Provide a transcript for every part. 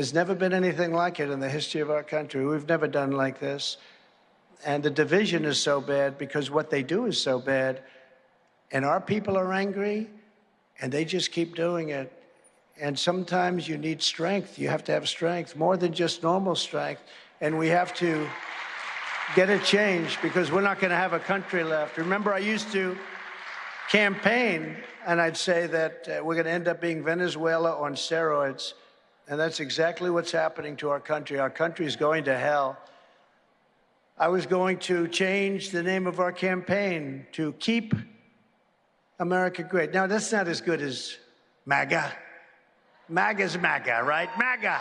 There's never been anything like it in the history of our country. We've never done like this. And the division is so bad because what they do is so bad. And our people are angry, and they just keep doing it. And sometimes you need strength. You have to have strength, more than just normal strength. And we have to get it changed because we're not going to have a country left. Remember, I used to campaign, and I'd say that we're going to end up being Venezuela on steroids. And that's exactly what's happening to our country. Our country is going to hell. I was going to change the name of our campaign to Keep America Great. Now, that's not as good as MAGA. MAGA's MAGA, right? MAGA.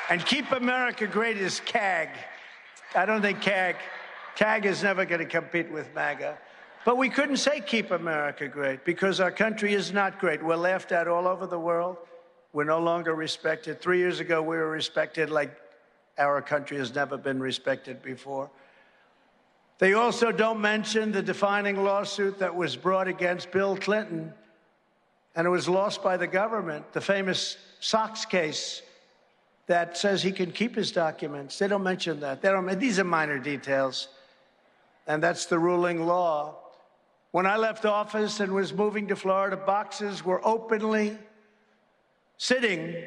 And Keep America Great is CAG. I don't think CAG is never going to compete with MAGA. But we couldn't say Keep America Great because our country is not great. We're laughed at all over the world. We're no longer respected. 3 years ago, we were respected like our country has never been respected before. They also don't mention the defining lawsuit that was brought against Bill Clinton, and it was lost by the government, the famous Sox case that says he can keep his documents. They don't mention that. These are minor details, and that's the ruling law. When I left office and was moving to Florida, boxes were openly sitting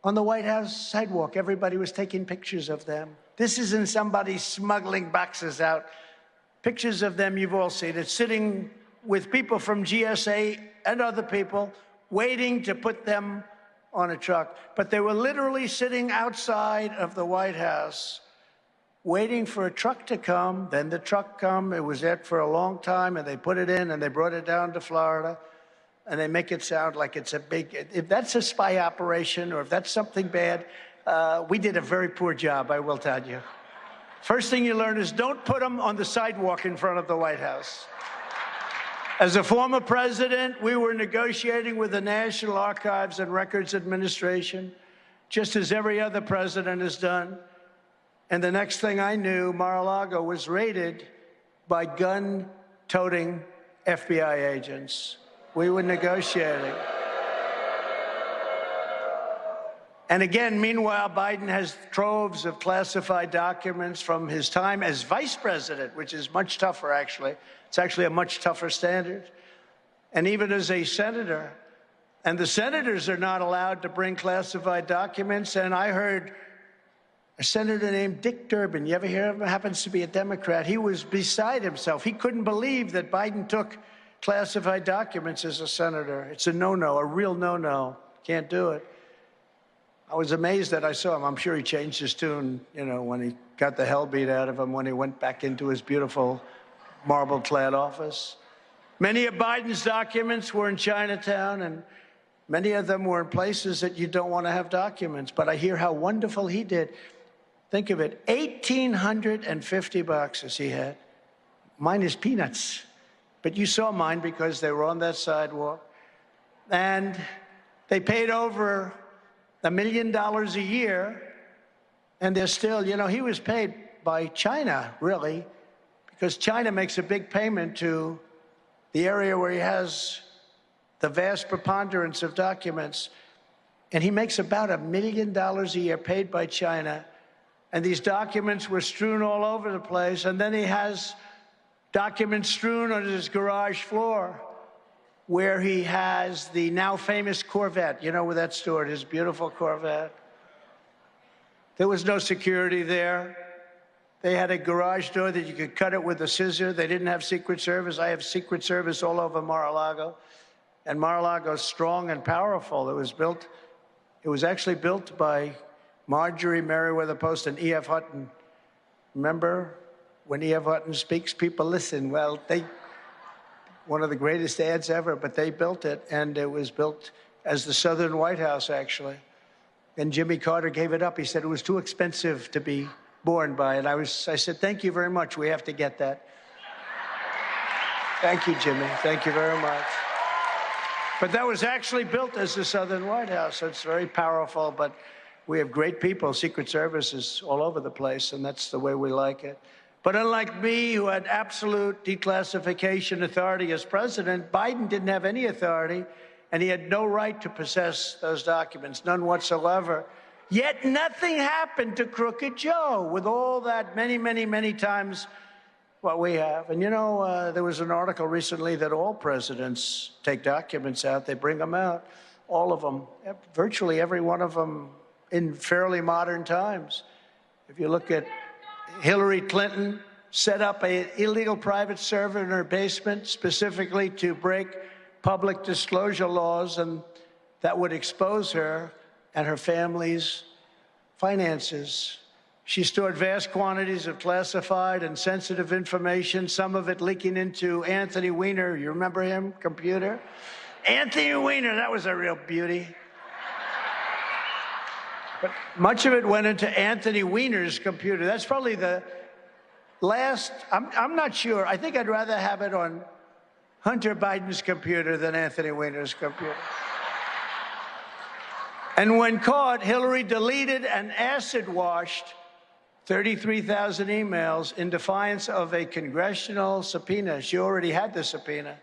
on the White House sidewalk. Everybody was taking pictures of them. This isn't somebody smuggling boxes out. Pictures of them you've all seen. It's sitting with people from GSA and other people waiting to put them on a truck. But they were literally sitting outside of the White House waiting for a truck to come. Then the truck come. It was there for a long time, and they put it in, and they brought it down to Florida. And they make it sound like it's a big, if that's a spy operation or if that's something bad, we did a very poor job, I will tell you. First thing you learn is don't put them on the sidewalk in front of the White House. As a former president, we were negotiating with the National Archives and Records Administration, just as every other president has done. And the next thing I knew, Mar-a-Lago was raided by gun-toting FBI agents. We were negotiating. And again, meanwhile, Biden has troves of classified documents from his time as vice president, which is much tougher, actually. It's actually a much tougher standard. And even as a senator. And the senators are not allowed to bring classified documents. And I heard a senator named Dick Durbin. You ever hear of him? Happens to be a Democrat. He was beside himself. He couldn't believe that Biden took classified documents as a senator. It's a no-no, a real no-no. Can't do it. I was amazed that I saw him. I'm sure he changed his tune, you know, when he got the hell beat out of him when he went back into his beautiful marble-clad office. Many of Biden's documents were in Chinatown, and many of them were in places that you don't want to have documents. But I hear how wonderful he did. Think of it, 1,850 boxes he had. Mine is peanuts. But you saw mine because they were on that sidewalk. And they paid over $1 million a year. And they're still, you know, he was paid by China, really, because China makes a big payment to the area where he has the vast preponderance of documents. And he makes about $1 million a year paid by China. And these documents were strewn all over the place. And then he has documents strewn on his garage floor where he has the now famous Corvette. You know where that's stored, his beautiful Corvette. There was no security there. They had a garage door that you could cut it with a scissor. They didn't have Secret Service. I have Secret Service all over Mar-a-Lago. And Mar-a-Lago is strong and powerful. It was actually built by Marjorie Merriweather Post and E.F. Hutton. Remember? When E.F. Hutton speaks, people listen. Well, one of the greatest ads ever, but they built it, and it was built as the Southern White House, actually. And Jimmy Carter gave it up. He said it was too expensive to be borne by it. I said, thank you very much. We have to get that. Thank you, Jimmy. Thank you very much. But that was actually built as the Southern White House. So it's very powerful, but we have great people. Secret Service is all over the place, and that's the way we like it. But unlike me, who had absolute declassification authority as president, Biden didn't have any authority. and he had no right to possess those documents, none whatsoever. Yet nothing happened to Crooked Joe with all that many times what we have. And, you know, there was an article recently that all presidents take documents out. They bring them out, all of them, virtually every one of them in fairly modern times. If you look at Hillary Clinton, set up an illegal private server in her basement specifically to break public disclosure laws, and that would expose her and her family's finances. She stored vast quantities of classified and sensitive information, some of it leaking into Anthony Weiner. You remember him? Computer? Anthony Weiner, that was a real beauty. But much of it went into Anthony Weiner's computer. That's probably the last, I'm not sure. I think I'd rather have it on Hunter Biden's computer than Anthony Weiner's computer. And when caught, Hillary deleted and acid-washed 33,000 emails in defiance of a congressional subpoena. She already had the subpoena.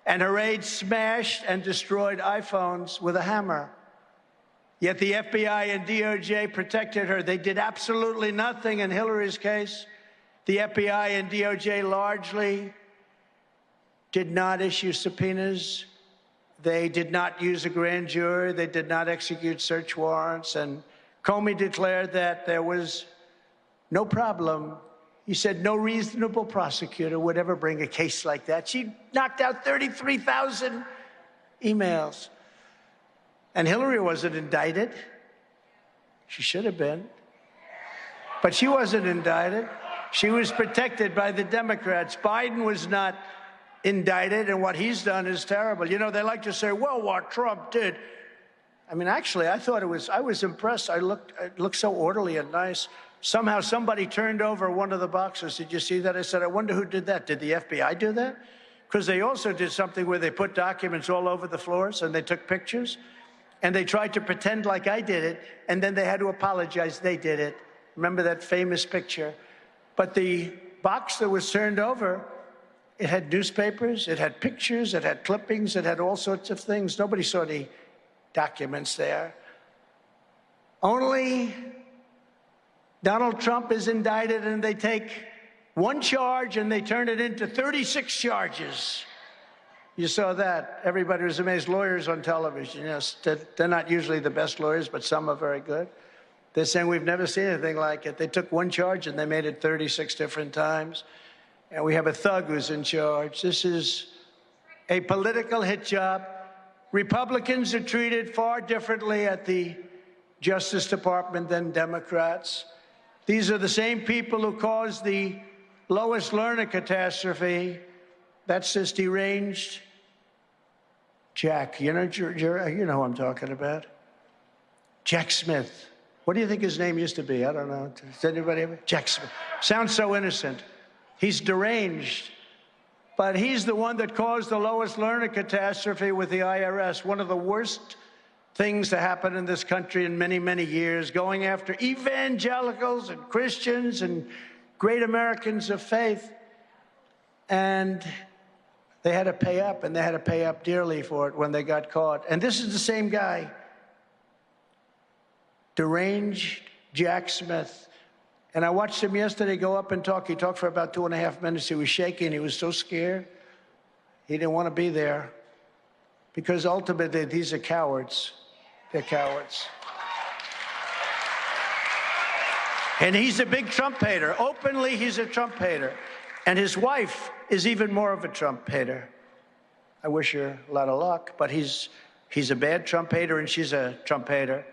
And her aides smashed and destroyed iPhones with a hammer. Yet the FBI and DOJ protected her. They did absolutely nothing in Hillary's case. The FBI and DOJ largely did not issue subpoenas. They did not use a grand jury. They did not execute search warrants. And Comey declared that there was no problem. He said no reasonable prosecutor would ever bring a case like that. She knocked out 33,000 emails. And Hillary wasn't indicted. She should have been. But she wasn't indicted. She was protected by the Democrats. Biden was not indicted, and what he's done is terrible. You know, they like to say, well, what Trump did. I mean, actually, I was impressed. It looked so orderly and nice. Somehow somebody turned over one of the boxes. Did you see that? I said, I wonder who did that. Did the FBI do that? Because they also did something where they put documents all over the floors and they took pictures and they tried to pretend like I did it, and then they had to apologize they did it. Remember that famous picture? But the box that was turned over, it had newspapers, it had pictures, it had clippings, it had all sorts of things. Nobody saw any documents there. Only Donald Trump is indicted, and they take one charge and they turn it into 36 charges. You saw that. Everybody was amazed. Lawyers on television, yes, they're not usually the best lawyers, but some are very good. They're saying we've never seen anything like it. They took one charge and they made it 36 different times. And we have a thug who's in charge. This is a political hit job. Republicans are treated far differently at the Justice Department than Democrats. These are the same people who caused the Lois Lerner catastrophe. That's this deranged Jack. You know who I'm talking about. Jack Smith. What do you think his name used to be? I don't know. Does anybody ever? Jack Smith. Sounds so innocent. He's deranged. But he's the one that caused the Lois Lerner catastrophe with the IRS, one of the worst things to happen in this country in many years, going after evangelicals and Christians and great Americans of faith. And they had to pay up, and they had to pay up dearly for it when they got caught. And this is the same guy, deranged Jack Smith. And I watched him yesterday go up and talk. He talked for about 2.5 minutes. He was shaking. He was so scared. He didn't want to be there because ultimately these are cowards. They're cowards. And he's a big Trump hater. Openly, he's a Trump hater. And his wife is even more of a Trump hater. I wish her a lot of luck, but he's a bad Trump hater and she's a Trump hater.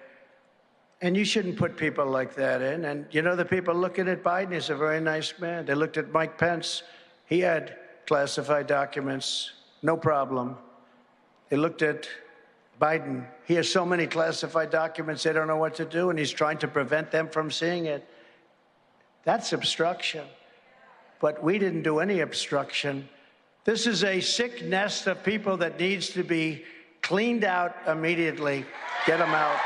And you shouldn't put people like that in. And you know, the people looking at Biden, he's a very nice man. They looked at Mike Pence. He had classified documents, no problem. They looked at Biden. He has so many classified documents, they don't know what to do, and he's trying to prevent them from seeing it. That's obstruction. But we didn't do any obstruction. This is a sick nest of people that needs to be cleaned out immediately. Get them out.